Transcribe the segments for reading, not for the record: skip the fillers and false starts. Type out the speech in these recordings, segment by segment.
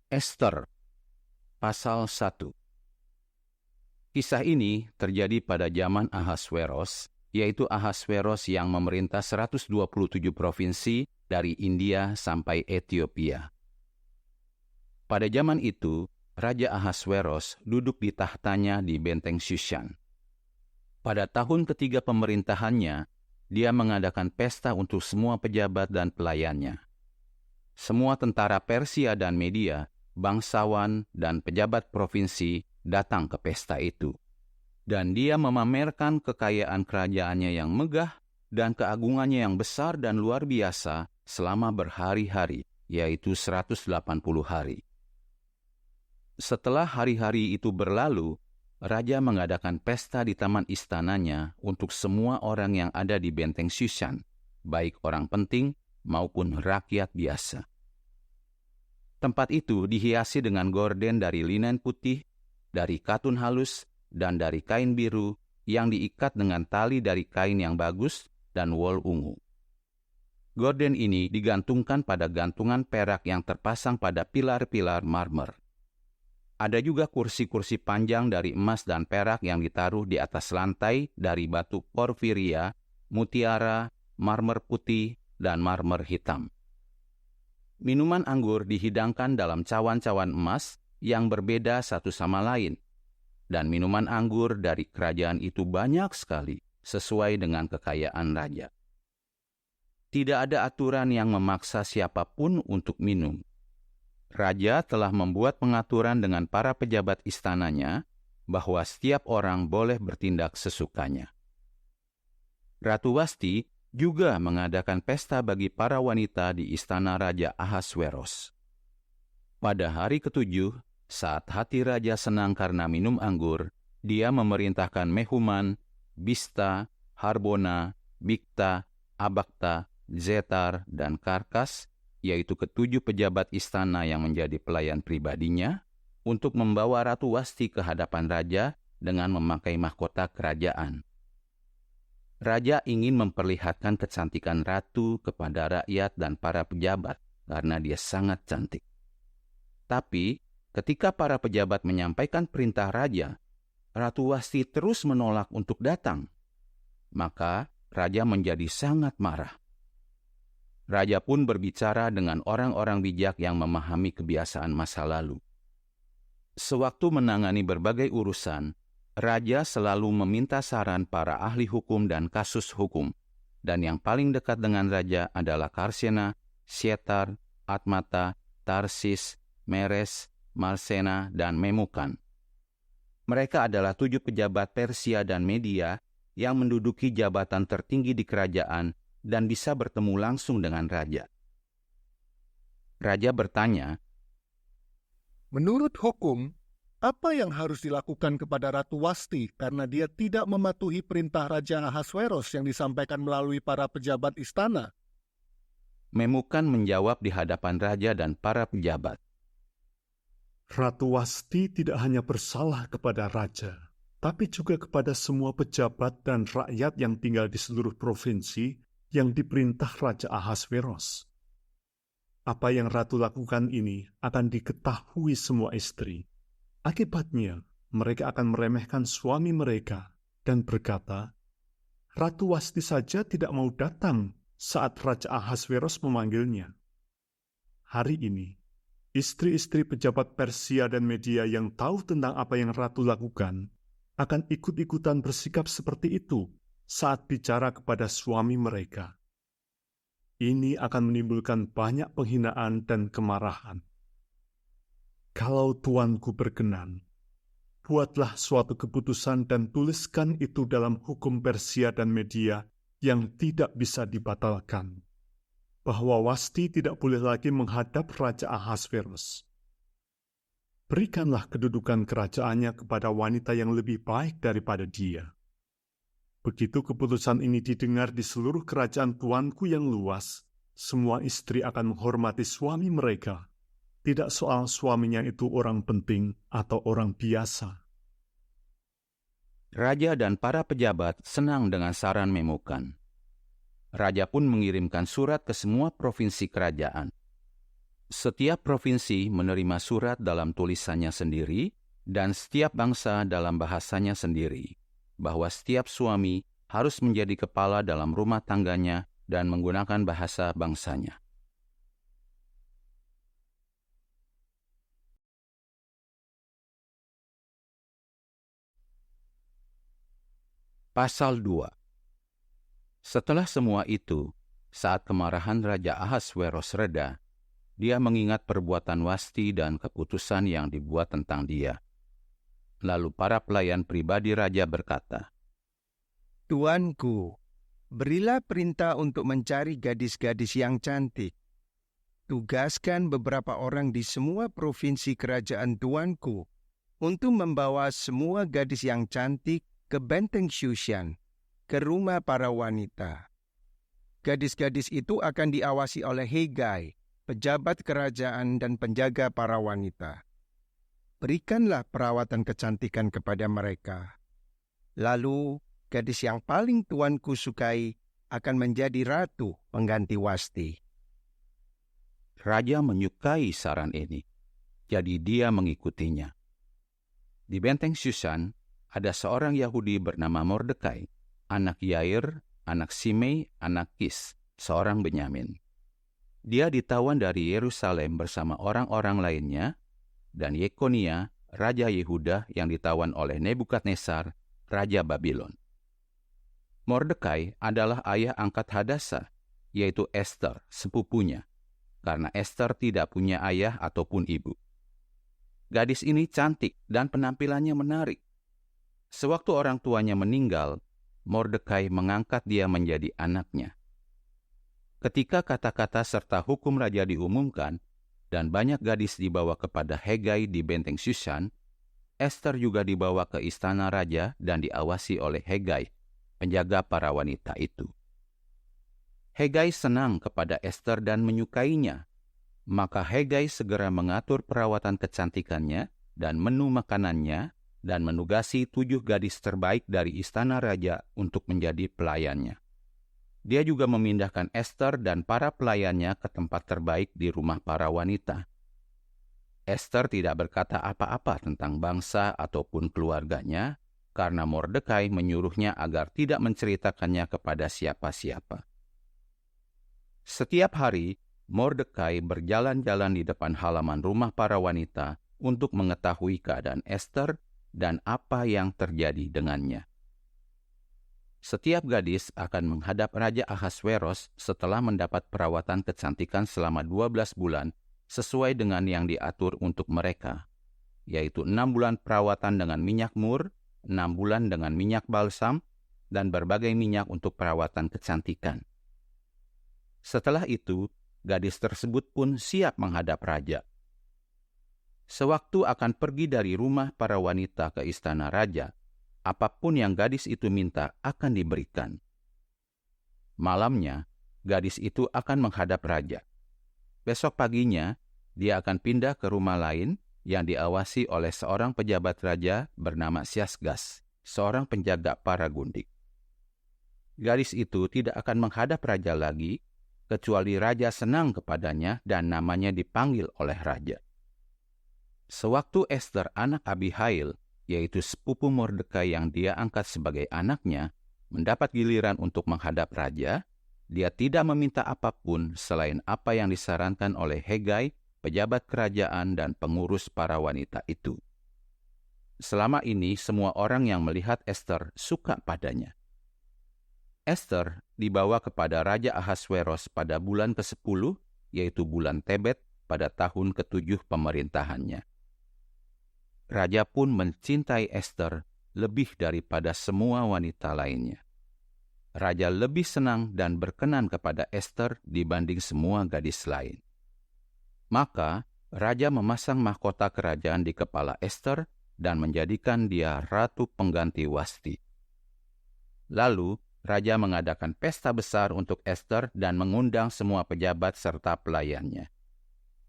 Ester, pasal 1. Kisah ini terjadi pada zaman Ahasweros, yaitu Ahasweros yang memerintah 127 provinsi dari India sampai Ethiopia. Pada zaman itu, Raja Ahasweros duduk di tahtanya di benteng Shushan. Pada tahun ketiga pemerintahannya, dia mengadakan pesta untuk semua pejabat dan pelayannya. Semua tentara Persia dan Media, bangsawan dan pejabat provinsi datang ke pesta itu. Dan dia memamerkan kekayaan kerajaannya yang megah dan keagungannya yang besar dan luar biasa selama berhari-hari, yaitu 180 hari. Setelah hari-hari itu berlalu, Raja mengadakan pesta di taman istananya untuk semua orang yang ada di benteng Shushan, baik orang penting maupun rakyat biasa. Tempat itu dihiasi dengan gorden dari linen putih, dari katun halus, dan dari kain biru yang diikat dengan tali dari kain yang bagus dan wol ungu. Gorden ini digantungkan pada gantungan perak yang terpasang pada pilar-pilar marmer. Ada juga kursi-kursi panjang dari emas dan perak yang ditaruh di atas lantai dari batu porfiria, mutiara, marmer putih, dan marmer hitam. Minuman anggur dihidangkan dalam cawan-cawan emas yang berbeda satu sama lain. Dan minuman anggur dari kerajaan itu banyak sekali, sesuai dengan kekayaan raja. Tidak ada aturan yang memaksa siapapun untuk minum. Raja telah membuat pengaturan dengan para pejabat istananya bahwa setiap orang boleh bertindak sesukanya. Ratu Wasti juga mengadakan pesta bagi para wanita di istana Raja Ahasweros. Pada hari ketujuh, saat hati raja senang karena minum anggur, dia memerintahkan Mehuman, Bista, Harbona, Bikta, Abakta, Zetar, dan Karkas, yaitu ketujuh pejabat istana yang menjadi pelayan pribadinya, untuk membawa Ratu Wasti ke hadapan raja dengan memakai mahkota kerajaan. Raja ingin memperlihatkan kecantikan ratu kepada rakyat dan para pejabat karena dia sangat cantik. Tapi, ketika para pejabat menyampaikan perintah raja, Ratu Wasti terus menolak untuk datang. Maka, raja menjadi sangat marah. Raja pun berbicara dengan orang-orang bijak yang memahami kebiasaan masa lalu. Sewaktu menangani berbagai urusan, raja selalu meminta saran para ahli hukum dan kasus hukum, dan yang paling dekat dengan raja adalah Karsena, Syetar, Atmata, Tarsis, Meres, Marsena, dan Memukan. Mereka adalah 7 pejabat Persia dan Media yang menduduki jabatan tertinggi di kerajaan dan bisa bertemu langsung dengan raja. Raja bertanya, "Menurut hukum, apa yang harus dilakukan kepada Ratu Wasti karena dia tidak mematuhi perintah Raja Ahasweros yang disampaikan melalui para pejabat istana?" Memukan menjawab di hadapan raja dan para pejabat, Ratu Wasti tidak hanya bersalah kepada raja, tapi juga kepada semua pejabat dan rakyat yang tinggal di seluruh provinsi yang diperintah Raja Ahasweros. Apa yang ratu lakukan ini akan diketahui semua istri. Akibatnya, mereka akan meremehkan suami mereka dan berkata, Ratu Wasti saja tidak mau datang saat Raja Ahasweros memanggilnya. Hari ini, istri-istri pejabat Persia dan Media yang tahu tentang apa yang ratu lakukan akan ikut-ikutan bersikap seperti itu saat bicara kepada suami mereka. Ini akan menimbulkan banyak penghinaan dan kemarahan. Kalau tuanku berkenan, buatlah suatu keputusan dan tuliskan itu dalam hukum Persia dan Media yang tidak bisa dibatalkan, bahwa Wasti tidak boleh lagi menghadap Raja Ahasweros. Berikanlah kedudukan kerajaannya kepada wanita yang lebih baik daripada dia. Begitu keputusan ini didengar di seluruh kerajaan tuanku yang luas, semua istri akan menghormati suami mereka, tidak soal suaminya itu orang penting atau orang biasa. Raja dan para pejabat senang dengan saran Memukan. Raja pun mengirimkan surat ke semua provinsi kerajaan. Setiap provinsi menerima surat dalam tulisannya sendiri dan setiap bangsa dalam bahasanya sendiri, bahwa setiap suami harus menjadi kepala dalam rumah tangganya dan menggunakan bahasa bangsanya. Pasal 2. Setelah semua itu, saat kemarahan Raja Ahasweros reda, dia mengingat perbuatan Wasti dan keputusan yang dibuat tentang dia. Lalu para pelayan pribadi raja berkata, Tuanku, berilah perintah untuk mencari gadis-gadis yang cantik. Tugaskan beberapa orang di semua provinsi kerajaan tuanku untuk membawa semua gadis yang cantik ke benteng Shushan, ke rumah para wanita. Gadis-gadis itu akan diawasi oleh Hegai, pejabat kerajaan dan penjaga para wanita. Berikanlah perawatan kecantikan kepada mereka. Lalu, gadis yang paling tuanku sukai akan menjadi ratu pengganti Wasti. Raja menyukai saran ini, jadi dia mengikutinya. Di benteng Shushan, ada seorang Yahudi bernama Mordekai, anak Yair, anak Simei, anak Kis, seorang Benyamin. Dia ditawan dari Yerusalem bersama orang-orang lainnya, dan Yekonia, Raja Yehuda yang ditawan oleh Nebukadnezar, Raja Babylon. Mordekai adalah ayah angkat Hadasa, yaitu Ester, sepupunya, karena Ester tidak punya ayah ataupun ibu. Gadis ini cantik dan penampilannya menarik. Sewaktu orang tuanya meninggal, Mordekai mengangkat dia menjadi anaknya. Ketika kata-kata serta hukum raja diumumkan, dan banyak gadis dibawa kepada Hegai di benteng Shushan, Ester juga dibawa ke istana raja dan diawasi oleh Hegai, penjaga para wanita itu. Hegai senang kepada Ester dan menyukainya, maka Hegai segera mengatur perawatan kecantikannya dan menu makanannya dan menugasi 7 gadis terbaik dari istana raja untuk menjadi pelayannya. Dia juga memindahkan Ester dan para pelayannya ke tempat terbaik di rumah para wanita. Ester tidak berkata apa-apa tentang bangsa ataupun keluarganya, karena Mordekai menyuruhnya agar tidak menceritakannya kepada siapa-siapa. Setiap hari, Mordekai berjalan-jalan di depan halaman rumah para wanita untuk mengetahui keadaan Ester dan apa yang terjadi dengannya. Setiap gadis akan menghadap Raja Ahasweros setelah mendapat perawatan kecantikan selama 12 bulan sesuai dengan yang diatur untuk mereka, yaitu 6 bulan perawatan dengan minyak mur, 6 bulan dengan minyak balsam, dan berbagai minyak untuk perawatan kecantikan. Setelah itu, gadis tersebut pun siap menghadap raja. Sewaktu akan pergi dari rumah para wanita ke istana raja, apapun yang gadis itu minta akan diberikan. Malamnya, gadis itu akan menghadap raja. Besok paginya, dia akan pindah ke rumah lain yang diawasi oleh seorang pejabat raja bernama Syasgas, seorang penjaga para gundik. Gadis itu tidak akan menghadap raja lagi, kecuali raja senang kepadanya dan namanya dipanggil oleh raja. Sewaktu Ester anak Abihail, yaitu sepupu Mordekai yang dia angkat sebagai anaknya, mendapat giliran untuk menghadap raja, dia tidak meminta apapun selain apa yang disarankan oleh Hegai, pejabat kerajaan dan pengurus para wanita itu. Selama ini semua orang yang melihat Ester suka padanya. Ester dibawa kepada Raja Ahasweros pada bulan ke-10, yaitu bulan Tebet, pada tahun ke-7 pemerintahannya. Raja pun mencintai Ester lebih daripada semua wanita lainnya. Raja lebih senang dan berkenan kepada Ester dibanding semua gadis lain. Maka, raja memasang mahkota kerajaan di kepala Ester dan menjadikan dia ratu pengganti Wasti. Lalu, raja mengadakan pesta besar untuk Ester dan mengundang semua pejabat serta pelayannya.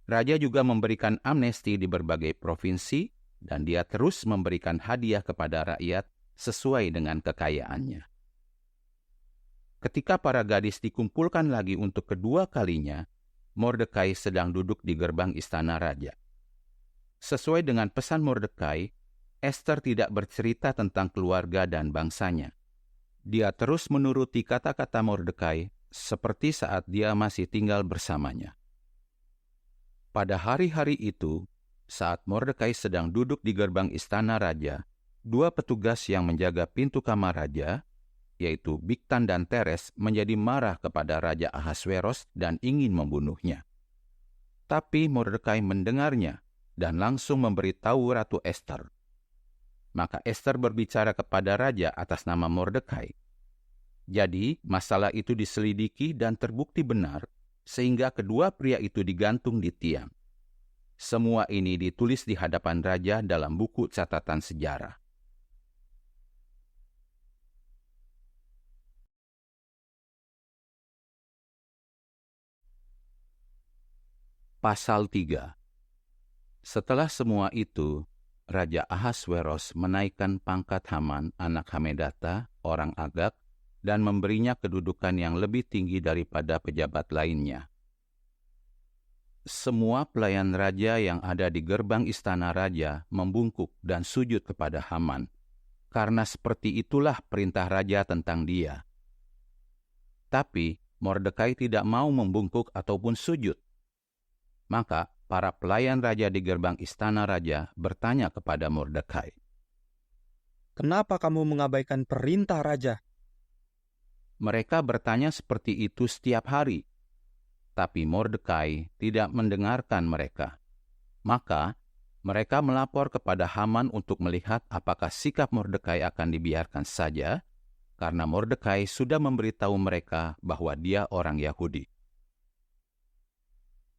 Raja juga memberikan amnesti di berbagai provinsi, dan dia terus memberikan hadiah kepada rakyat sesuai dengan kekayaannya. Ketika para gadis dikumpulkan lagi untuk kedua kalinya, Mordekai sedang duduk di gerbang istana raja. Sesuai dengan pesan Mordekai, Ester tidak bercerita tentang keluarga dan bangsanya. Dia terus menuruti kata-kata Mordekai seperti saat dia masih tinggal bersamanya. Pada hari-hari itu, saat Mordekai sedang duduk di gerbang istana raja, dua petugas yang menjaga pintu kamar raja, yaitu Bigtan dan Teres, menjadi marah kepada Raja Ahasweros dan ingin membunuhnya. Tapi Mordekai mendengarnya dan langsung memberitahu Ratu Ester. Maka Ester berbicara kepada raja atas nama Mordekai. Jadi, masalah itu diselidiki dan terbukti benar, sehingga kedua pria itu digantung di tiang. Semua ini ditulis di hadapan raja dalam buku catatan sejarah. Pasal 3. Setelah semua itu, Raja Ahasweros menaikkan pangkat Haman, anak Hamedata, orang Agag, dan memberinya kedudukan yang lebih tinggi daripada pejabat lainnya. Semua pelayan raja yang ada di gerbang istana raja membungkuk dan sujud kepada Haman, karena seperti itulah perintah raja tentang dia. Tapi Mordekai tidak mau membungkuk ataupun sujud. Maka para pelayan raja di gerbang istana raja bertanya kepada Mordekai, "Kenapa kamu mengabaikan perintah raja?" Mereka bertanya seperti itu setiap hari, tapi Mordekai tidak mendengarkan mereka. Maka mereka melapor kepada Haman untuk melihat apakah sikap Mordekai akan dibiarkan saja, karena Mordekai sudah memberitahu mereka bahwa dia orang Yahudi.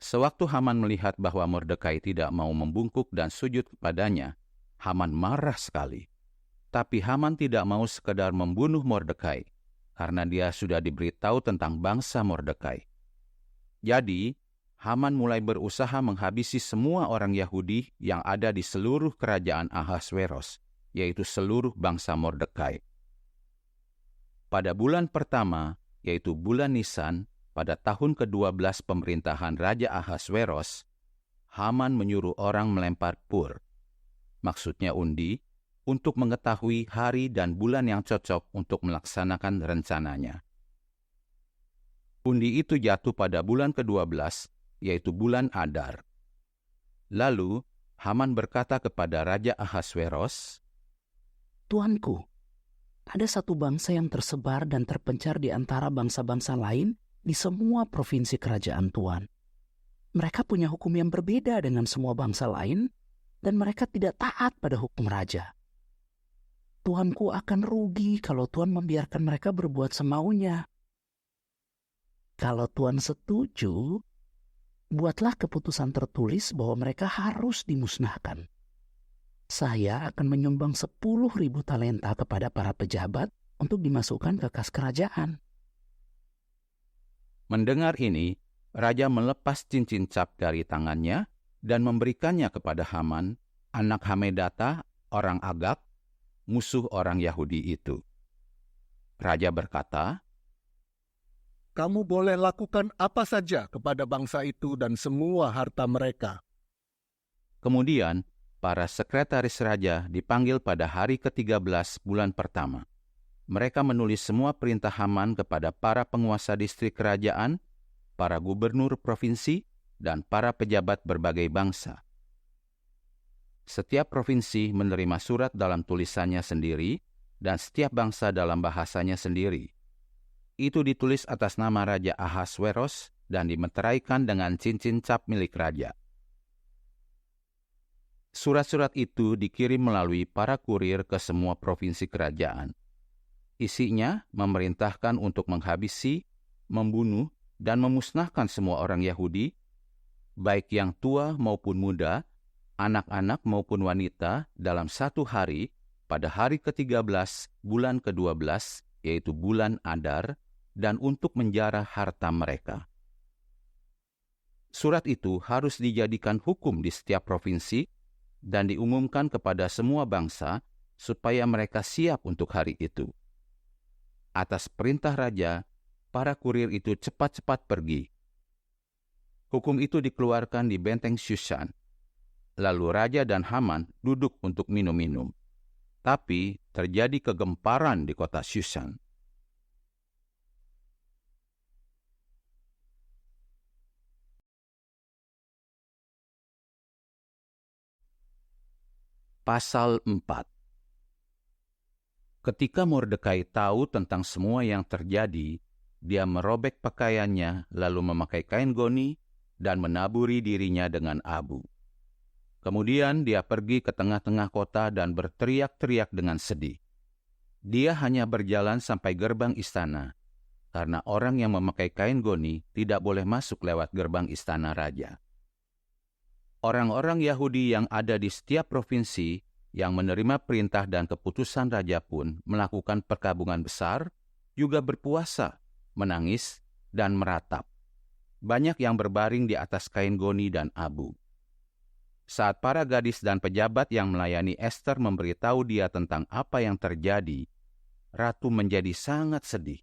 Sewaktu Haman melihat bahwa Mordekai tidak mau membungkuk dan sujud kepadanya, Haman marah sekali. Tapi Haman tidak mau sekedar membunuh Mordekai, karena dia sudah diberitahu tentang bangsa Mordekai. Jadi, Haman mulai berusaha menghabisi semua orang Yahudi yang ada di seluruh kerajaan Ahasweros, yaitu seluruh bangsa Mordekai. Pada bulan pertama, yaitu bulan Nisan, pada tahun ke-12 pemerintahan Raja Ahasweros, Haman menyuruh orang melempar pur, maksudnya undi, untuk mengetahui hari dan bulan yang cocok untuk melaksanakan rencananya. Undi itu jatuh pada bulan ke-12, yaitu bulan Adar. Lalu, Haman berkata kepada Raja Ahasweros, "Tuanku, ada satu bangsa yang tersebar dan terpencar di antara bangsa-bangsa lain di semua provinsi kerajaan Tuan. Mereka punya hukum yang berbeda dengan semua bangsa lain, dan mereka tidak taat pada hukum raja. Tuanku akan rugi kalau Tuan membiarkan mereka berbuat semaunya. Kalau Tuan setuju, buatlah keputusan tertulis bahwa mereka harus dimusnahkan. Saya akan menyumbang 10.000 talenta kepada para pejabat untuk dimasukkan ke kas kerajaan." Mendengar ini, raja melepas cincin cap dari tangannya dan memberikannya kepada Haman, anak Hamedata, orang Agag, musuh orang Yahudi itu. Raja berkata, Kamu boleh lakukan apa saja kepada bangsa itu dan semua harta mereka. Kemudian, para sekretaris raja dipanggil pada hari ke-13 bulan pertama. Mereka menulis semua perintah Haman kepada para penguasa distrik kerajaan, para gubernur provinsi, dan para pejabat berbagai bangsa. Setiap provinsi menerima surat dalam tulisannya sendiri, dan setiap bangsa dalam bahasanya sendiri. Itu ditulis atas nama Raja Ahasweros dan dimeteraikan dengan cincin cap milik raja. Surat-surat itu dikirim melalui para kurir ke semua provinsi kerajaan. Isinya memerintahkan untuk menghabisi, membunuh, dan memusnahkan semua orang Yahudi, baik yang tua maupun muda, anak-anak maupun wanita, dalam satu hari, pada hari ke-13, bulan ke-12, yaitu bulan Adar, dan untuk menjarah harta mereka. Surat itu harus dijadikan hukum di setiap provinsi dan diumumkan kepada semua bangsa supaya mereka siap untuk hari itu. Atas perintah raja, para kurir itu cepat-cepat pergi. Hukum itu dikeluarkan di benteng Shushan. Lalu raja dan Haman duduk untuk minum-minum. Tapi terjadi kegemparan di kota Shushan. Pasal 4. Ketika Mordekai tahu tentang semua yang terjadi, dia merobek pakaiannya lalu memakai kain goni dan menaburi dirinya dengan abu. Kemudian dia pergi ke tengah-tengah kota dan berteriak-teriak dengan sedih. Dia hanya berjalan sampai gerbang istana, karena orang yang memakai kain goni tidak boleh masuk lewat gerbang istana raja. Orang-orang Yahudi yang ada di setiap provinsi yang menerima perintah dan keputusan raja pun melakukan perkabungan besar, juga berpuasa, menangis, dan meratap. Banyak yang berbaring di atas kain goni dan abu. Saat para gadis dan pejabat yang melayani Ester memberitahu dia tentang apa yang terjadi, ratu menjadi sangat sedih.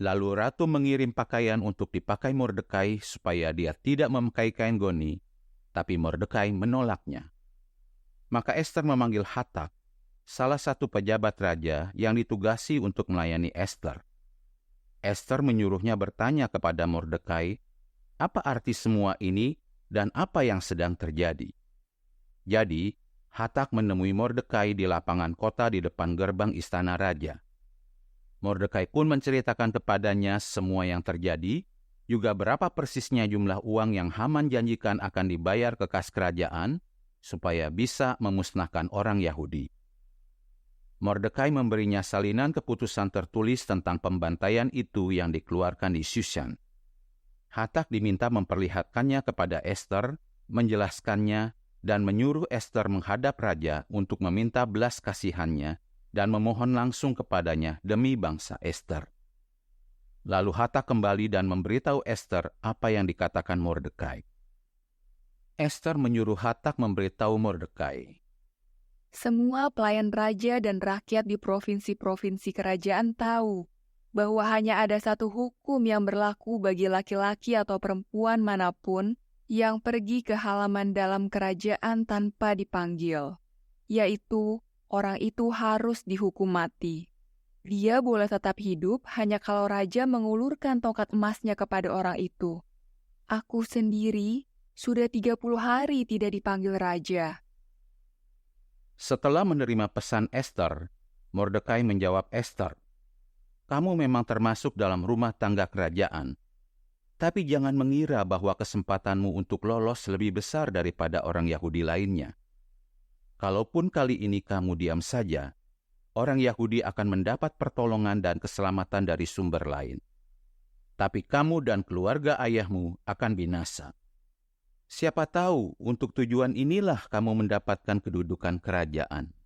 Lalu ratu mengirim pakaian untuk dipakai Mordekai supaya dia tidak memakai kain goni, tapi Mordekai menolaknya. Maka Ester memanggil Hatak, salah satu pejabat raja yang ditugasi untuk melayani Ester. Ester menyuruhnya bertanya kepada Mordekai, apa arti semua ini dan apa yang sedang terjadi. Jadi, Hatak menemui Mordekai di lapangan kota di depan gerbang istana raja. Mordekai pun menceritakan kepadanya semua yang terjadi, juga berapa persisnya jumlah uang yang Haman janjikan akan dibayar ke kas kerajaan, supaya bisa memusnahkan orang Yahudi. Mordekai memberinya salinan keputusan tertulis tentang pembantaian itu yang dikeluarkan di Shushan. Hatak diminta memperlihatkannya kepada Ester, menjelaskannya, dan menyuruh Ester menghadap raja untuk meminta belas kasihannya dan memohon langsung kepadanya demi bangsa Ester. Lalu Hatak kembali dan memberitahu Ester apa yang dikatakan Mordekai. Ester menyuruh Hatak memberitahu Mordekai. Semua pelayan raja dan rakyat di provinsi-provinsi kerajaan tahu bahwa hanya ada satu hukum yang berlaku bagi laki-laki atau perempuan manapun yang pergi ke halaman dalam kerajaan tanpa dipanggil, yaitu orang itu harus dihukum mati. Dia boleh tetap hidup hanya kalau raja mengulurkan tongkat emasnya kepada orang itu. Aku sendiri sudah 30 hari tidak dipanggil raja. Setelah menerima pesan Ester, Mordekai menjawab Ester, kamu memang termasuk dalam rumah tangga kerajaan, tapi jangan mengira bahwa kesempatanmu untuk lolos lebih besar daripada orang Yahudi lainnya. Kalaupun kali ini kamu diam saja, orang Yahudi akan mendapat pertolongan dan keselamatan dari sumber lain. Tapi kamu dan keluarga ayahmu akan binasa. Siapa tahu untuk tujuan inilah kamu mendapatkan kedudukan kerajaan.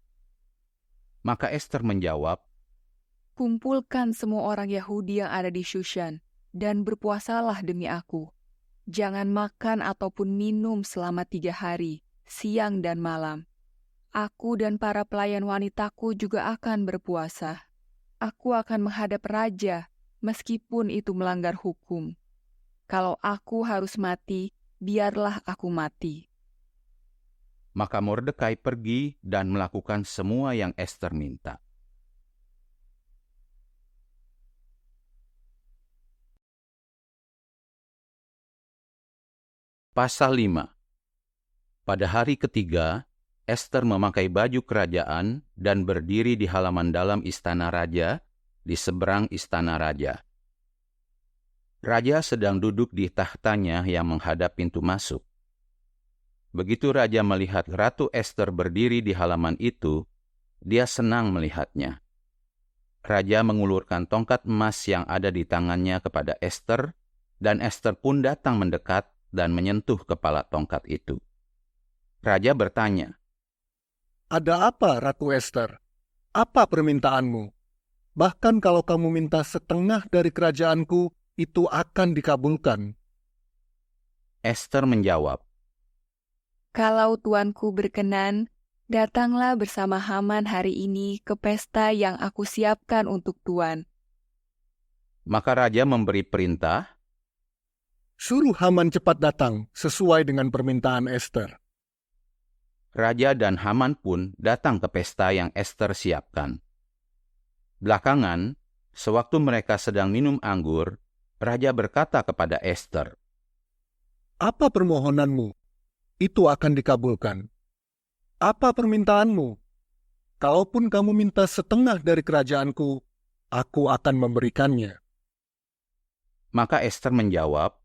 Maka Ester menjawab, Kumpulkan semua orang Yahudi yang ada di Shushan dan berpuasalah demi aku. Jangan makan ataupun minum selama 3 hari, siang dan malam. Aku dan para pelayan wanitaku juga akan berpuasa. Aku akan menghadap raja, meskipun itu melanggar hukum. Kalau aku harus mati, biarlah aku mati. Maka Mordekai pergi dan melakukan semua yang Ester minta. Pasal 5. Pada hari ketiga, Ester memakai baju kerajaan dan berdiri di halaman dalam istana raja, di seberang istana raja. Raja sedang duduk di tahtanya yang menghadap pintu masuk. Begitu raja melihat Ratu Ester berdiri di halaman itu, dia senang melihatnya. Raja mengulurkan tongkat emas yang ada di tangannya kepada Ester, dan Ester pun datang mendekat dan menyentuh kepala tongkat itu. Raja bertanya, Ada apa, Ratu Ester? Apa permintaanmu? Bahkan kalau kamu minta setengah dari kerajaanku, itu akan dikabulkan. Ester menjawab, Kalau tuanku berkenan, datanglah bersama Haman hari ini ke pesta yang aku siapkan untuk tuan. Maka raja memberi perintah, Suruh Haman cepat datang sesuai dengan permintaan Ester. Raja dan Haman pun datang ke pesta yang Ester siapkan. Belakangan, sewaktu mereka sedang minum anggur, Raja berkata kepada Ester, Apa permohonanmu? Itu akan dikabulkan. Apa permintaanmu? Kalaupun kamu minta setengah dari kerajaanku, aku akan memberikannya. Maka Ester menjawab,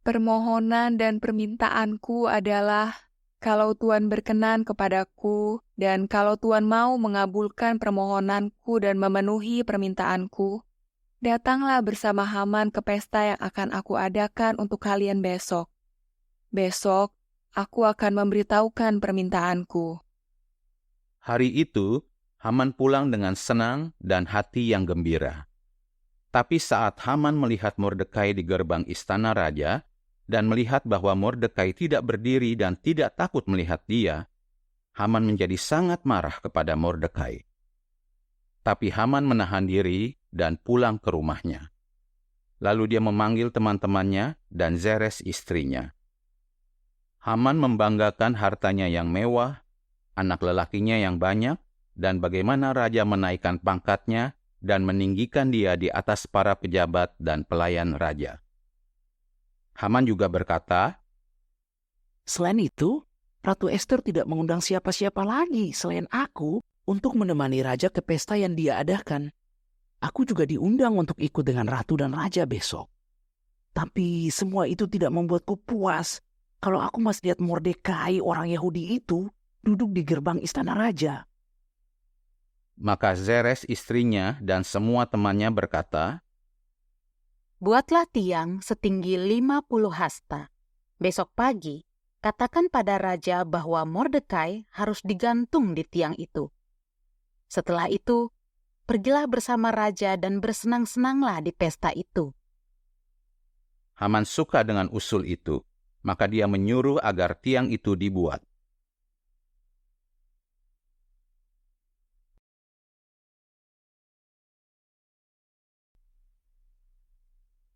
Permohonan dan permintaanku adalah, kalau Tuhan berkenan kepadaku, dan kalau Tuhan mau mengabulkan permohonanku dan memenuhi permintaanku, datanglah bersama Haman ke pesta yang akan aku adakan untuk kalian besok. Besok, aku akan memberitahukan permintaanku. Hari itu, Haman pulang dengan senang dan hati yang gembira. Tapi saat Haman melihat Mordekai di gerbang istana raja, dan melihat bahwa Mordekai tidak berdiri dan tidak takut melihat dia, Haman menjadi sangat marah kepada Mordekai. Tapi Haman menahan diri dan pulang ke rumahnya. Lalu dia memanggil teman-temannya dan Zeres istrinya. Haman membanggakan hartanya yang mewah, anak lelakinya yang banyak, dan bagaimana raja menaikkan pangkatnya dan meninggikan dia di atas para pejabat dan pelayan raja. Haman juga berkata, Selain itu, Ratu Ester tidak mengundang siapa-siapa lagi selain aku untuk menemani raja ke pesta yang dia adakan. Aku juga diundang untuk ikut dengan ratu dan raja besok. Tapi semua itu tidak membuatku puas kalau aku masih lihat Mordekai orang Yahudi itu duduk di gerbang istana raja. Maka Zeres istrinya dan semua temannya berkata, Buatlah tiang setinggi 50 hasta. Besok pagi, katakan pada raja bahwa Mordekai harus digantung di tiang itu. Setelah itu, pergilah bersama raja dan bersenang-senanglah di pesta itu. Haman suka dengan usul itu, maka dia menyuruh agar tiang itu dibuat.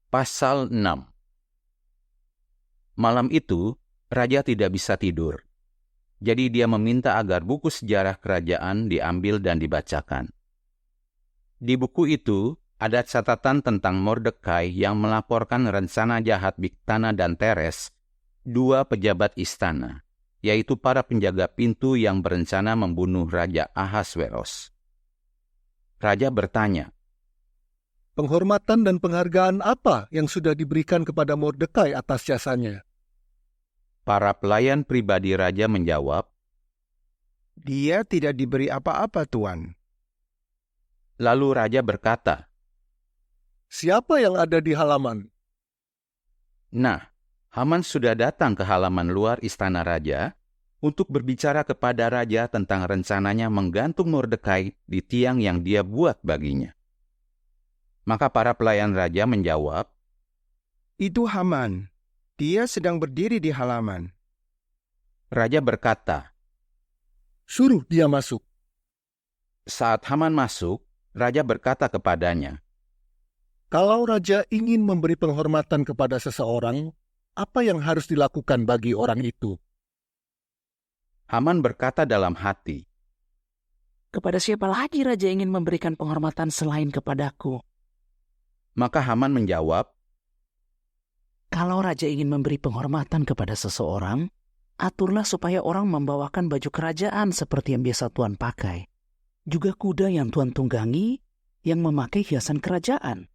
Pasal 6. Malam itu, raja tidak bisa tidur. Jadi dia meminta agar buku sejarah kerajaan diambil dan dibacakan. Di buku itu, ada catatan tentang Mordekai yang melaporkan rencana jahat Bigtana dan Teres, dua pejabat istana, yaitu para penjaga pintu yang berencana membunuh Raja Ahasweros. Raja bertanya, Penghormatan dan penghargaan apa yang sudah diberikan kepada Mordekai atas jasanya? para pelayan pribadi raja menjawab, Dia tidak diberi apa-apa, Tuan. lalu raja berkata, Siapa yang ada di halaman? Nah, Haman sudah datang ke halaman luar istana raja untuk berbicara kepada raja tentang rencananya menggantung Mordekai di tiang yang dia buat baginya. Maka para pelayan raja menjawab, Itu Haman. Dia sedang berdiri di halaman. raja berkata, Suruh dia masuk. saat Haman masuk, raja berkata kepadanya, Kalau raja ingin memberi penghormatan kepada seseorang, apa yang harus dilakukan bagi orang itu? Haman berkata dalam hati, Kepada siapa lagi raja ingin memberikan penghormatan selain kepadaku? maka Haman menjawab, Kalau raja ingin memberi penghormatan kepada seseorang, aturlah supaya orang membawakan baju kerajaan seperti yang biasa Tuan pakai. Juga kuda yang Tuan tunggangi yang memakai hiasan kerajaan.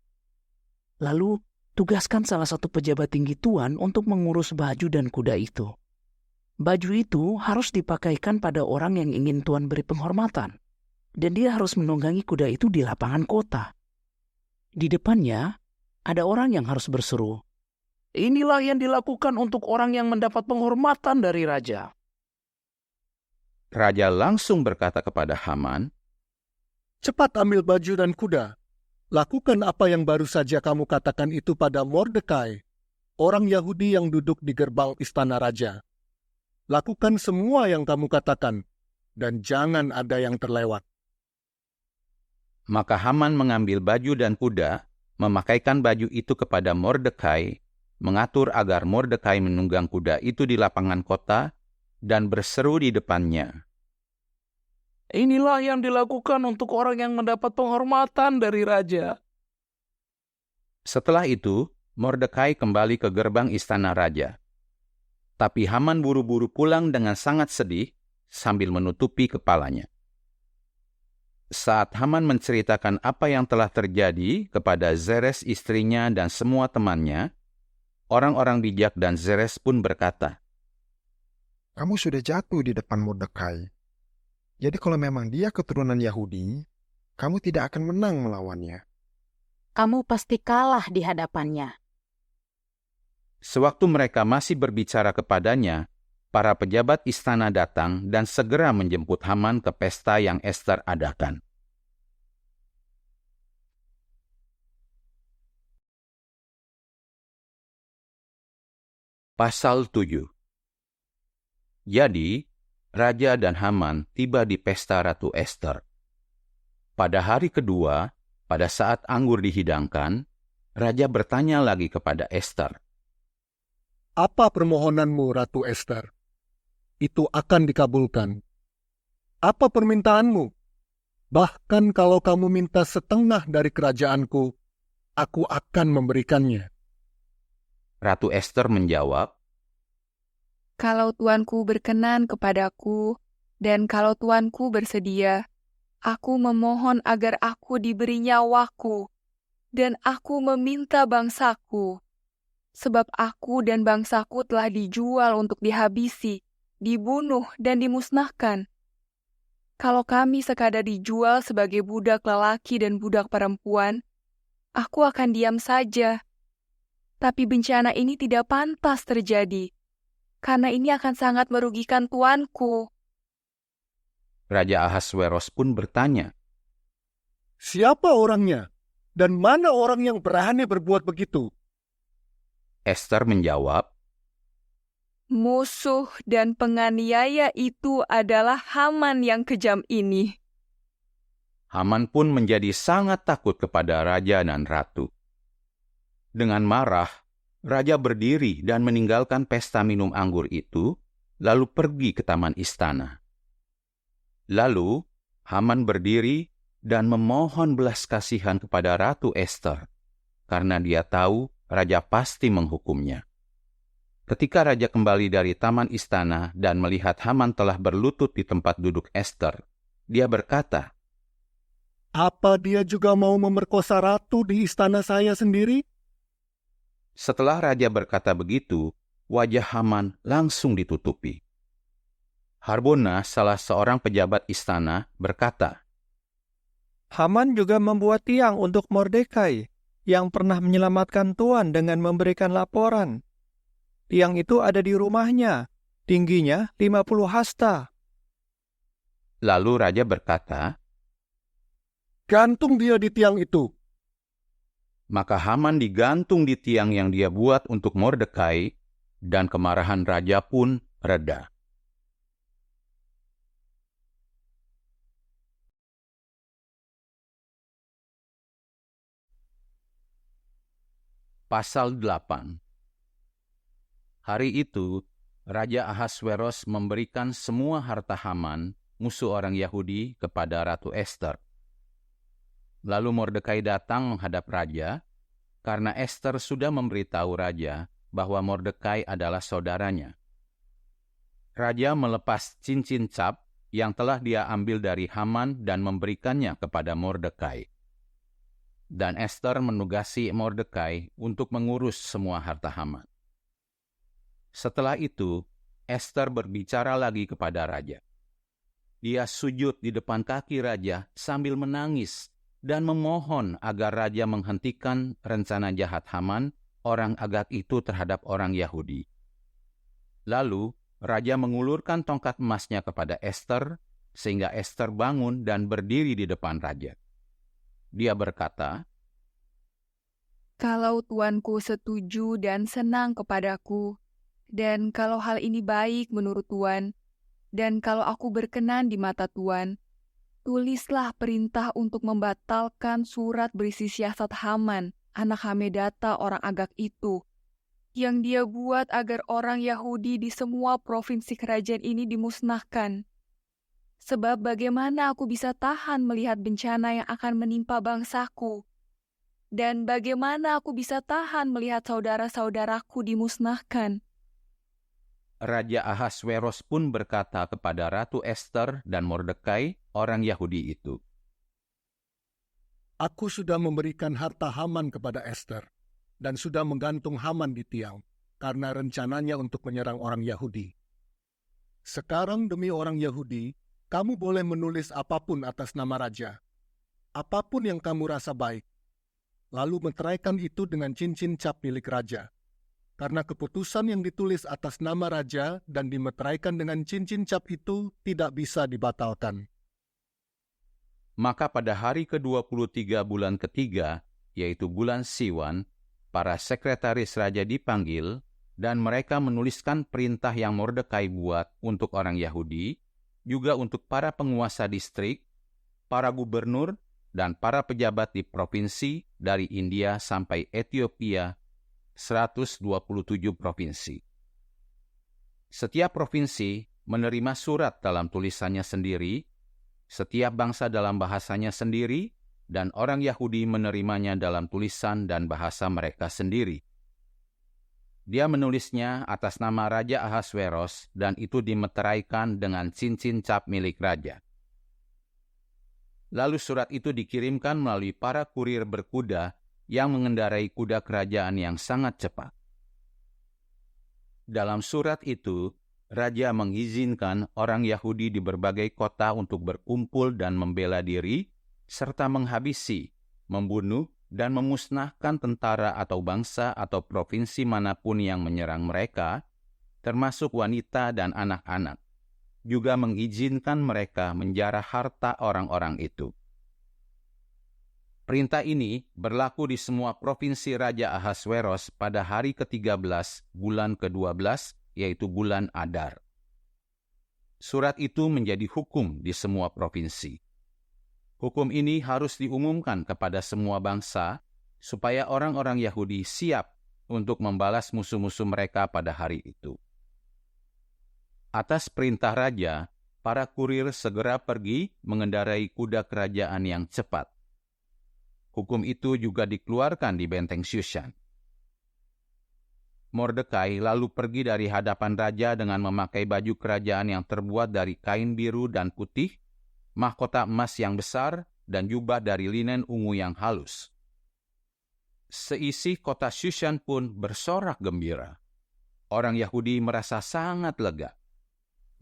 Lalu, tugaskan salah satu pejabat tinggi Tuan untuk mengurus baju dan kuda itu. Baju itu harus dipakaikan pada orang yang ingin Tuan beri penghormatan. Dan dia harus menunggangi kuda itu di lapangan kota. Di depannya, ada orang yang harus berseru, Inilah yang dilakukan untuk orang yang mendapat penghormatan dari raja. raja langsung berkata kepada Haman, Cepat ambil baju dan kuda. Lakukan apa yang baru saja kamu katakan itu pada Mordekai, orang Yahudi yang duduk di gerbang istana raja. Lakukan semua yang kamu katakan, dan jangan ada yang terlewat. Maka Haman mengambil baju dan kuda, memakaikan baju itu kepada Mordekai, mengatur agar Mordekai menunggang kuda itu di lapangan kota dan berseru di depannya. Inilah yang dilakukan untuk orang yang mendapat penghormatan dari raja. Setelah itu, Mordekai kembali ke gerbang istana raja. Tapi Haman buru-buru pulang dengan sangat sedih sambil menutupi kepalanya. Saat Haman menceritakan apa yang telah terjadi kepada Zeres istrinya dan semua temannya, orang-orang bijak dan Zeres pun berkata, Kamu sudah jatuh di depan Mordekai. Jadi kalau memang dia keturunan Yahudi, kamu tidak akan menang melawannya. Kamu pasti kalah di hadapannya. Sewaktu mereka masih berbicara kepadanya, para pejabat istana datang dan segera menjemput Haman ke pesta yang Ester adakan. Pasal 7. Jadi, Raja dan Haman tiba di pesta Ratu Ester. Pada hari kedua, pada saat anggur dihidangkan, Raja bertanya lagi kepada Ester. Apa permohonanmu, Ratu Ester? Itu akan dikabulkan. Apa permintaanmu? Bahkan kalau kamu minta setengah dari kerajaanku, aku akan memberikannya. Ratu Ester menjawab, Kalau tuanku berkenan kepadaku, dan kalau tuanku bersedia, aku memohon agar aku diberi nyawaku, dan aku meminta bangsaku. Sebab aku dan bangsaku telah dijual untuk dihabisi, dibunuh, dan dimusnahkan. Kalau kami sekadar dijual sebagai budak lelaki dan budak perempuan, aku akan diam saja. Tapi bencana ini tidak pantas terjadi, karena ini akan sangat merugikan tuanku. Raja Ahasweros pun bertanya, Siapa orangnya? Dan mana orang yang berani berbuat begitu? Ester menjawab, Musuh dan penganiaya itu adalah Haman yang kejam ini. Haman pun menjadi sangat takut kepada raja dan ratu. Dengan marah, raja berdiri dan meninggalkan pesta minum anggur itu, lalu pergi ke taman istana. Lalu, Haman berdiri dan memohon belas kasihan kepada Ratu Ester, karena dia tahu raja pasti menghukumnya. Ketika raja kembali dari taman istana dan melihat Haman telah berlutut di tempat duduk Ester, dia berkata, Apa dia juga mau memerkosa ratu di istana saya sendiri? Setelah raja berkata begitu, wajah Haman langsung ditutupi. Harbona, salah seorang pejabat istana, berkata, Haman juga membuat tiang untuk Mordekai, yang pernah menyelamatkan Tuan dengan memberikan laporan. Tiang itu ada di rumahnya, tingginya 50 hasta. Lalu raja berkata, Gantung dia di tiang itu. maka Haman digantung di tiang yang dia buat untuk Mordekai, dan kemarahan raja pun reda. Pasal 8. Hari itu, Raja Ahasweros memberikan semua harta Haman, musuh orang Yahudi, kepada Ratu Ester. Lalu Mordekai datang menghadap raja, karena Ester sudah memberitahu raja bahwa Mordekai adalah saudaranya. Raja melepas cincin cap yang telah dia ambil dari Haman dan memberikannya kepada Mordekai. Dan Ester menugasi Mordekai untuk mengurus semua harta Haman. Setelah itu, Ester berbicara lagi kepada raja. Dia sujud di depan kaki raja sambil menangis dan memohon agar raja menghentikan rencana jahat Haman, orang Agag itu terhadap orang Yahudi. Lalu, raja mengulurkan tongkat emasnya kepada Ester, sehingga Ester bangun dan berdiri di depan raja. Dia berkata, Kalau tuanku setuju dan senang kepadaku, dan kalau hal ini baik menurut tuan, dan kalau aku berkenan di mata tuan, tulislah perintah untuk membatalkan surat berisi siasat Haman, anak Hamedata orang Agag itu, yang Dia buat agar orang Yahudi di semua provinsi kerajaan ini dimusnahkan. Sebab bagaimana aku bisa tahan melihat bencana yang akan menimpa bangsaku? Dan bagaimana aku bisa tahan melihat saudara-saudaraku dimusnahkan? Raja Ahasweros pun berkata kepada Ratu Ester dan Mordekai, orang Yahudi itu, Aku sudah memberikan harta Haman kepada Ester, dan sudah menggantung Haman di tiang, karena rencananya untuk menyerang orang Yahudi. Sekarang demi orang Yahudi, kamu boleh menulis apapun atas nama raja, apapun yang kamu rasa baik, lalu meteraikan itu dengan cincin cap milik raja. Karena keputusan yang ditulis atas nama raja dan dimeteraikan dengan cincin cap itu tidak bisa dibatalkan. Maka pada hari ke-23 bulan ketiga, yaitu bulan Siwan, para sekretaris raja dipanggil, dan mereka menuliskan perintah yang Mordekai buat untuk orang Yahudi, juga untuk para penguasa distrik, para gubernur, dan para pejabat di provinsi dari India sampai Ethiopia, 127 provinsi. Setiap provinsi menerima surat dalam tulisannya sendiri, setiap bangsa dalam bahasanya sendiri, dan orang Yahudi menerimanya dalam tulisan dan bahasa mereka sendiri. Dia menulisnya atas nama Raja Ahasweros, dan itu dimeteraikan dengan cincin cap milik raja. Lalu surat itu dikirimkan melalui para kurir berkuda yang mengendarai kuda kerajaan yang sangat cepat. Dalam surat itu, Raja mengizinkan orang Yahudi di berbagai kota untuk berkumpul dan membela diri, serta menghabisi, membunuh, dan memusnahkan tentara atau bangsa atau provinsi manapun yang menyerang mereka, termasuk wanita dan anak-anak. Juga mengizinkan mereka menjarah harta orang-orang itu. Perintah ini berlaku di semua provinsi Raja Ahasweros pada hari ke-13 bulan ke-12, yaitu bulan Adar. Surat itu menjadi hukum di semua provinsi. Hukum ini harus diumumkan kepada semua bangsa, supaya orang-orang Yahudi siap untuk membalas musuh-musuh mereka pada hari itu. Atas perintah raja, para kurir segera pergi mengendarai kuda kerajaan yang cepat. Hukum itu juga dikeluarkan di benteng Shushan. Mordekai lalu pergi dari hadapan raja dengan memakai baju kerajaan yang terbuat dari kain biru dan putih, mahkota emas yang besar, dan jubah dari linen ungu yang halus. Seisi kota Shushan pun bersorak gembira. Orang Yahudi merasa sangat lega.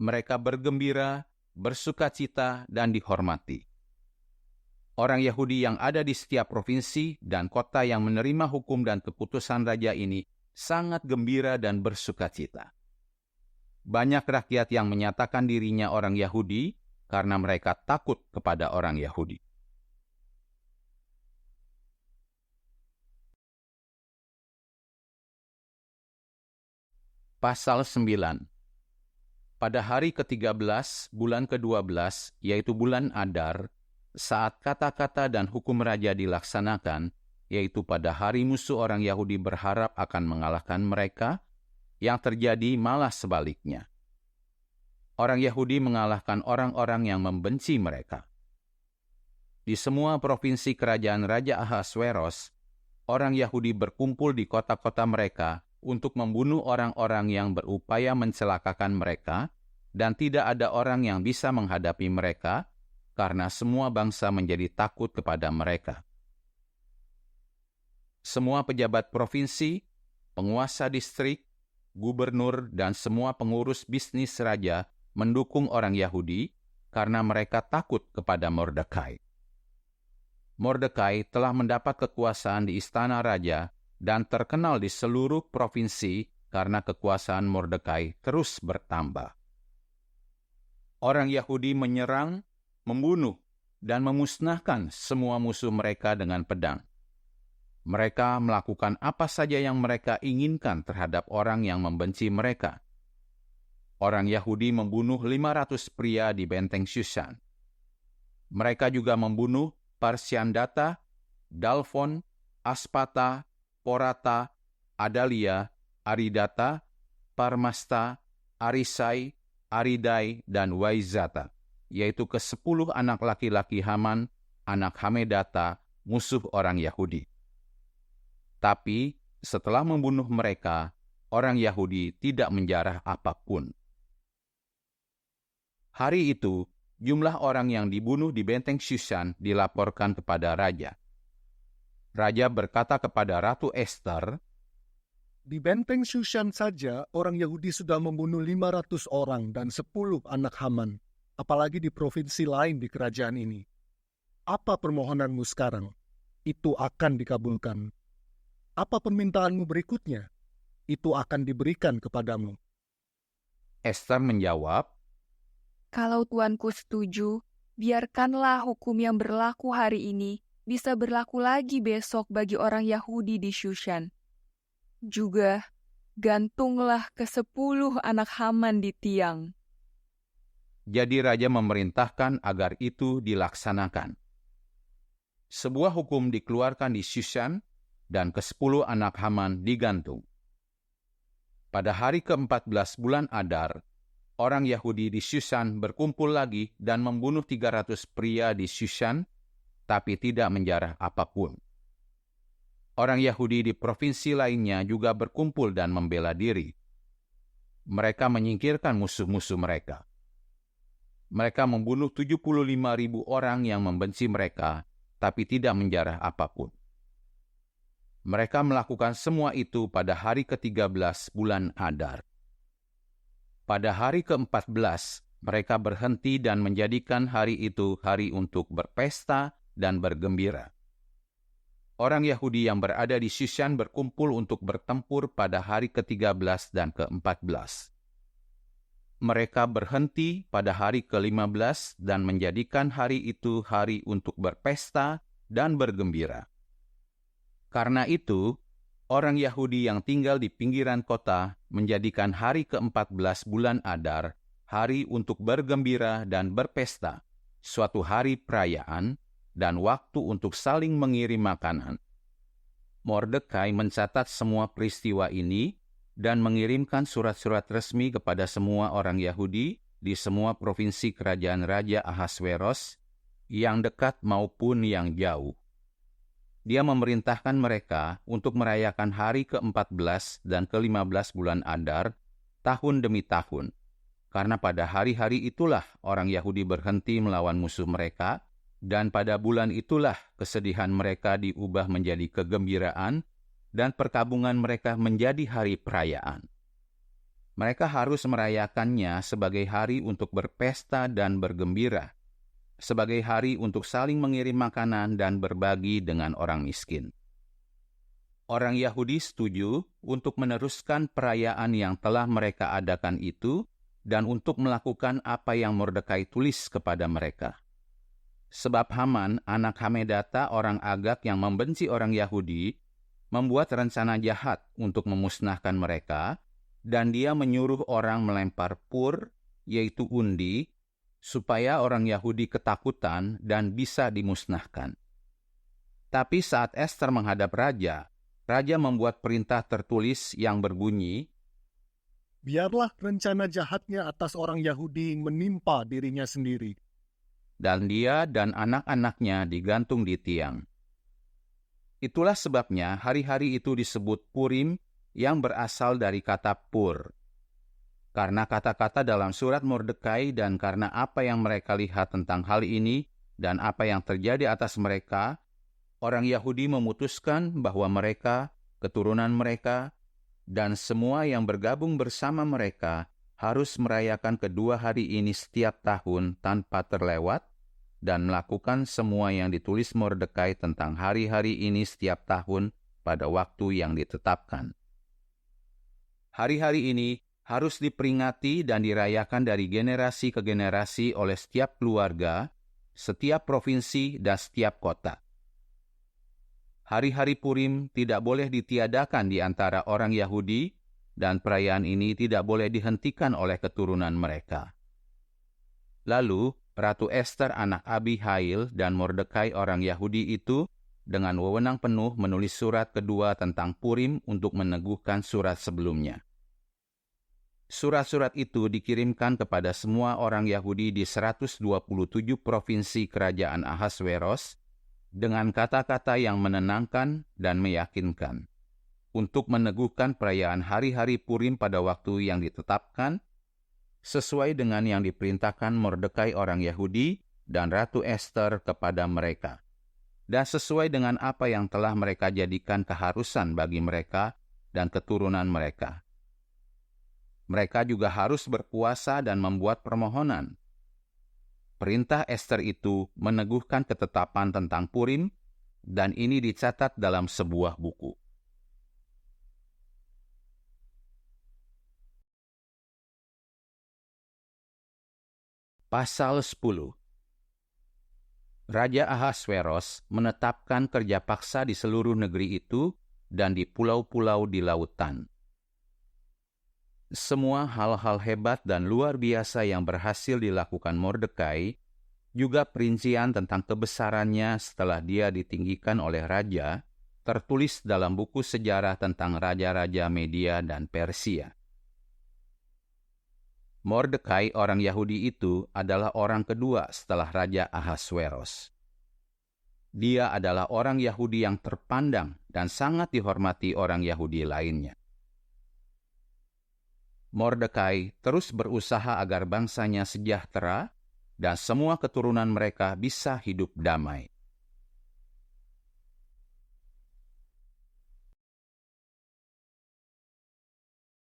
Mereka bergembira, bersukacita, dan dihormati. Orang Yahudi yang ada di setiap provinsi dan kota yang menerima hukum dan keputusan raja ini sangat gembira dan bersukacita. Banyak rakyat yang menyatakan dirinya orang Yahudi karena mereka takut kepada orang Yahudi. Pasal 9. Pada hari ke-13, bulan ke-12, yaitu bulan Adar, saat kata-kata dan hukum raja dilaksanakan, yaitu pada hari musuh orang Yahudi berharap akan mengalahkan mereka, yang terjadi malah sebaliknya. Orang Yahudi mengalahkan orang-orang yang membenci mereka. Di semua provinsi kerajaan Raja Ahasweros, orang Yahudi berkumpul di kota-kota mereka untuk membunuh orang-orang yang berupaya mencelakakan mereka, dan tidak ada orang yang bisa menghadapi mereka, karena semua bangsa menjadi takut kepada mereka. Semua pejabat provinsi, penguasa distrik, gubernur, dan semua pengurus bisnis raja mendukung orang Yahudi karena mereka takut kepada Mordekai. Mordekai telah mendapat kekuasaan di istana raja dan terkenal di seluruh provinsi karena kekuasaan Mordekai terus bertambah. Orang Yahudi menyerang, membunuh, dan memusnahkan semua musuh mereka dengan pedang. Mereka melakukan apa saja yang mereka inginkan terhadap orang yang membenci mereka. Orang Yahudi membunuh 500 pria di benteng Shushan. Mereka juga membunuh Parsyandata, Dalfon, Aspata, Porata, Adalia, Aridata, Parmasta, Arisai, Aridai, dan Waizata, yaitu ke-10 anak laki-laki Haman, anak Hamedata, musuh orang Yahudi. Tapi setelah membunuh mereka, orang Yahudi tidak menjarah apapun. Hari itu, jumlah orang yang dibunuh di benteng Shushan dilaporkan kepada raja. Raja berkata kepada Ratu Ester, Di benteng Shushan saja, orang Yahudi sudah membunuh 500 orang dan 10 anak Haman, apalagi di provinsi lain di kerajaan ini. Apa permohonanmu sekarang? Itu akan dikabulkan. Apa permintaanmu berikutnya? Itu akan diberikan kepadamu. Ester menjawab, Kalau tuanku setuju, biarkanlah hukum yang berlaku hari ini bisa berlaku lagi besok bagi orang Yahudi di Shushan. Juga, gantunglah ke-10 anak Haman di tiang. Jadi raja memerintahkan agar itu dilaksanakan. Sebuah hukum dikeluarkan di Shushan dan ke-10 anak Haman digantung. Pada hari ke-14 bulan Adar, orang Yahudi di Shushan berkumpul lagi dan membunuh 300 pria di Shushan, tapi tidak menjarah apapun. Orang Yahudi di provinsi lainnya juga berkumpul dan membela diri. Mereka menyingkirkan musuh-musuh mereka. Mereka membunuh 75.000 orang yang membenci mereka, tapi tidak menjarah apapun. Mereka melakukan semua itu pada hari ke-13 bulan Adar. Pada hari ke-14, mereka berhenti dan menjadikan hari itu hari untuk berpesta dan bergembira. Orang Yahudi yang berada di Shushan berkumpul untuk bertempur pada hari ke-13 dan ke-14. Mereka berhenti pada hari ke-15 dan menjadikan hari itu hari untuk berpesta dan bergembira. Karena itu, orang Yahudi yang tinggal di pinggiran kota menjadikan hari ke-14 bulan Adar hari untuk bergembira dan berpesta, suatu hari perayaan, dan waktu untuk saling mengirim makanan. Mordekai mencatat semua peristiwa ini dan mengirimkan surat-surat resmi kepada semua orang Yahudi di semua provinsi kerajaan Raja Ahasweros, yang dekat maupun yang jauh. Dia memerintahkan mereka untuk merayakan hari ke-14 dan ke-15 bulan Adar, tahun demi tahun, karena pada hari-hari itulah orang Yahudi berhenti melawan musuh mereka, dan pada bulan itulah kesedihan mereka diubah menjadi kegembiraan, dan perkabungan mereka menjadi hari perayaan. Mereka harus merayakannya sebagai hari untuk berpesta dan bergembira, sebagai hari untuk saling mengirim makanan dan berbagi dengan orang miskin. Orang Yahudi setuju untuk meneruskan perayaan yang telah mereka adakan itu, dan untuk melakukan apa yang Mordekai tulis kepada mereka. Sebab Haman, anak Hamedata, orang Agag yang membenci orang Yahudi, membuat rencana jahat untuk memusnahkan mereka, dan dia menyuruh orang melempar pur, yaitu undi, supaya orang Yahudi ketakutan dan bisa dimusnahkan. Tapi saat Ester menghadap raja, raja membuat perintah tertulis yang berbunyi, Biarlah rencana jahatnya atas orang Yahudi menimpa dirinya sendiri. dan dia dan anak-anaknya digantung di tiang. Itulah sebabnya hari-hari itu disebut Purim, yang berasal dari kata pur. Karena kata-kata dalam surat Mordekai dan karena apa yang mereka lihat tentang hal ini dan apa yang terjadi atas mereka, orang Yahudi memutuskan bahwa mereka, keturunan mereka, dan semua yang bergabung bersama mereka harus merayakan kedua hari ini setiap tahun tanpa terlewat, dan melakukan semua yang ditulis Mordekai tentang hari-hari ini setiap tahun pada waktu yang ditetapkan. Hari-hari ini harus diperingati dan dirayakan dari generasi ke generasi oleh setiap keluarga, setiap provinsi, dan setiap kota. Hari-hari Purim tidak boleh ditiadakan di antara orang Yahudi, dan perayaan ini tidak boleh dihentikan oleh keturunan mereka. Lalu, Ratu Ester anak Abihail dan Mordekai orang Yahudi itu dengan wewenang penuh menulis surat kedua tentang Purim untuk meneguhkan surat sebelumnya. Surat-surat itu dikirimkan kepada semua orang Yahudi di 127 provinsi kerajaan Ahasweros dengan kata-kata yang menenangkan dan meyakinkan, untuk meneguhkan perayaan hari-hari Purim pada waktu yang ditetapkan, sesuai dengan yang diperintahkan Mordekai orang Yahudi dan Ratu Ester kepada mereka, dan sesuai dengan apa yang telah mereka jadikan keharusan bagi mereka dan keturunan mereka. Mereka juga harus berpuasa dan membuat permohonan. Perintah Ester itu meneguhkan ketetapan tentang Purim, dan ini dicatat dalam sebuah buku. Pasal 10. Raja Ahasweros menetapkan kerja paksa di seluruh negeri itu dan di pulau-pulau di lautan. Semua hal-hal hebat dan luar biasa yang berhasil dilakukan Mordekai, juga perincian tentang kebesarannya setelah dia ditinggikan oleh raja, tertulis dalam buku sejarah tentang raja-raja Media dan Persia. Mordekai orang Yahudi itu adalah orang kedua setelah Raja Ahasweros. Dia adalah orang Yahudi yang terpandang dan sangat dihormati orang Yahudi lainnya. Mordekai terus berusaha agar bangsanya sejahtera dan semua keturunan mereka bisa hidup damai.